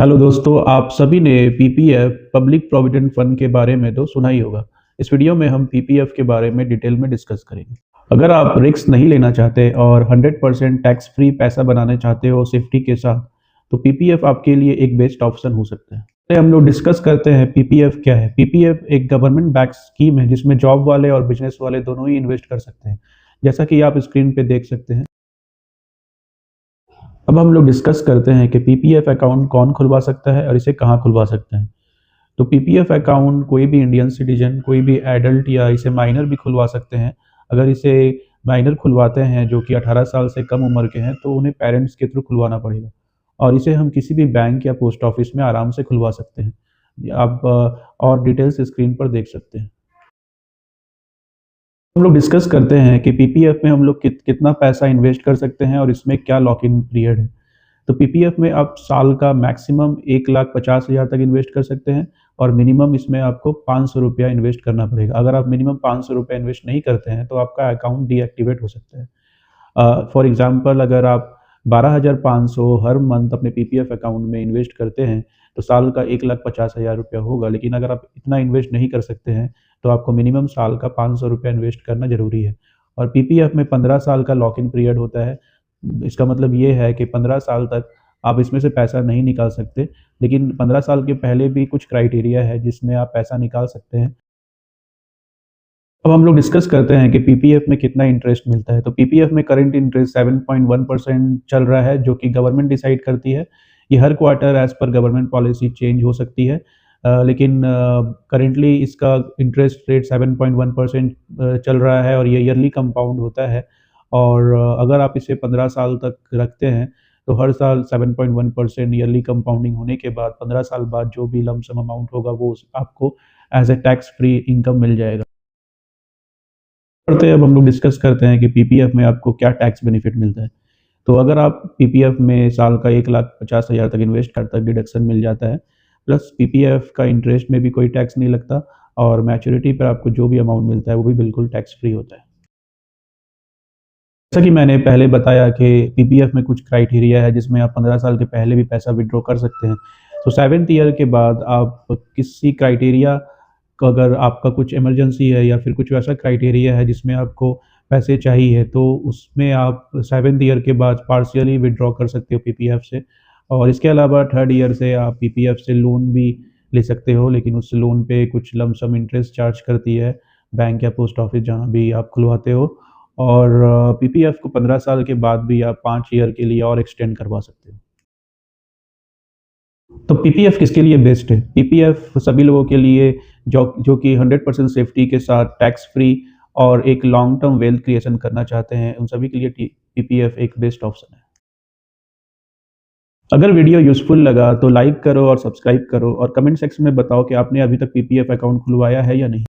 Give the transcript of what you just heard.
Hello दोस्तों, आप सभी ने पीपीएफ पब्लिक प्रोविडेंट फंड के बारे में तो सुना ही होगा। इस वीडियो में हम पीपीएफ के बारे में डिटेल में डिस्कस करेंगे। अगर आप रिस्क नहीं लेना चाहते और 100% टैक्स फ्री पैसा बनाना चाहते हो सेफ्टी के साथ, तो पीपीएफ आपके लिए एक बेस्ट ऑप्शन हो सकता है। पहले हम लोग डिस्कस करते हैं पीपीएफ क्या है। पीपीएफ एक गवर्नमेंट बैक स्कीम है जिसमें जॉब वाले और बिजनेस वाले दोनों ही इन्वेस्ट कर सकते हैं, जैसा कि आप स्क्रीन पे देख सकते हैं। अब हम लोग डिस्कस करते हैं कि पीपीएफ अकाउंट कौन खुलवा सकता है और इसे कहाँ खुलवा सकते हैं। तो पीपीएफ अकाउंट कोई भी इंडियन सिटीजन, कोई भी एडल्ट या इसे माइनर भी खुलवा सकते हैं। अगर इसे माइनर खुलवाते हैं जो कि 18 साल से कम उम्र के हैं, तो उन्हें पेरेंट्स के थ्रू खुलवाना पड़ेगा और इसे हम किसी भी बैंक या पोस्ट ऑफिस में आराम से खुलवा सकते हैं। आप और डिटेल्स स्क्रीन पर देख सकते हैं। हम लोग डिस्कस करते हैं कि पीपीएफ में हम लोग कितना पैसा इन्वेस्ट कर सकते हैं और इसमें क्या लॉक इन पीरियड है। तो पीपीएफ में आप साल का मैक्सिमम 1,50,000 तक इन्वेस्ट कर सकते हैं और मिनिमम इसमें आपको ₹500 इन्वेस्ट करना पड़ेगा। अगर आप मिनिमम ₹500 इन्वेस्ट नहीं करते हैं तो आपका अकाउंट डीएक्टिवेट हो सकता है। फॉर एग्ज़ाम्पल अगर आप 12,500 हर मंथ अपने पीपीएफ अकाउंट में इन्वेस्ट करते हैं, तो साल का ₹1,50,000 होगा। लेकिन अगर आप इतना इन्वेस्ट नहीं कर सकते हैं, तो आपको मिनिमम साल का ₹500 इन्वेस्ट करना ज़रूरी है। और पीपीएफ में 15 साल का लॉक इन पीरियड होता है। इसका मतलब ये है कि 15 साल तक आप इसमें से पैसा नहीं निकाल सकते, लेकिन 15 साल के पहले भी कुछ क्राइटेरिया है जिसमें आप पैसा निकाल सकते हैं। अब हम लोग डिस्कस करते हैं कि पीपीएफ में कितना इंटरेस्ट मिलता है। तो पीपीएफ में करंट इंटरेस्ट 7.1% चल रहा है, जो कि गवर्नमेंट डिसाइड करती है। ये हर quarter as per government policy change हो सकती है। लेकिन करंटली इसका इंटरेस्ट रेट 7.1% चल रहा है और ये ईयरली कंपाउंड होता है। और अगर आप इसे 15 साल तक रखते हैं, तो हर साल 7.1% ईयरली कंपाउंडिंग होने के बाद 15 साल बाद जो भी लमसम अमाउंट होगा वो आपको as a tax free income मिल जाएगा। करते हैं अब हम लोग डिस्कस करते हैं कि पीपीएफ में आपको क्या टैक्स बेनिफिट मिलता है। तो अगर आप पीपीएफ में साल का 1,50,000 तक इन्वेस्ट करते तक डिडक्शन मिल जाता है, प्लस पीपीएफ का इंटरेस्ट में भी कोई टैक्स नहीं लगता और मैच्योरिटी पर आपको जो भी अमाउंट मिलता है वो भी बिल्कुल टैक्स फ्री होता है। जैसा कि मैंने पहले बताया कि पीपीएफ में कुछ क्राइटेरिया है जिसमें आप 15 साल के पहले भी पैसा विथड्रॉ कर सकते हैं। तो 7th ईयर के बाद आप किसी क्राइटेरिया का, अगर आपका कुछ इमरजेंसी है या फिर कुछ वैसा क्राइटेरिया है जिसमें आपको पैसे चाहिए, तो उसमें आप 7th ईयर के बाद पार्शियली विथड्रॉ कर सकते हो पीपीएफ से। और इसके अलावा 3rd ईयर से आप पीपीएफ से लोन भी ले सकते हो, लेकिन उस लोन पे कुछ लमसम इंटरेस्ट चार्ज करती है बैंक या पोस्ट ऑफिस जहाँ भी आप खुलवाते हो। और पीपीएफ को 15 साल के बाद भी आप 5 ईयर के लिए और एक्सटेंड करवा सकते हो। तो पीपीएफ किसके लिए बेस्ट है? पीपीएफ सभी लोगों के लिए जो कि 100% सेफ्टी के साथ टैक्स फ्री और एक लॉन्ग टर्म वेल्थ क्रिएशन करना चाहते हैं, उन सभी के लिए पीपीएफ एक बेस्ट ऑप्शन है। अगर वीडियो यूज़फुल लगा तो लाइक करो और सब्सक्राइब करो और कमेंट सेक्शन में बताओ कि आपने अभी तक पीपीएफ अकाउंट खुलवाया है या नहीं।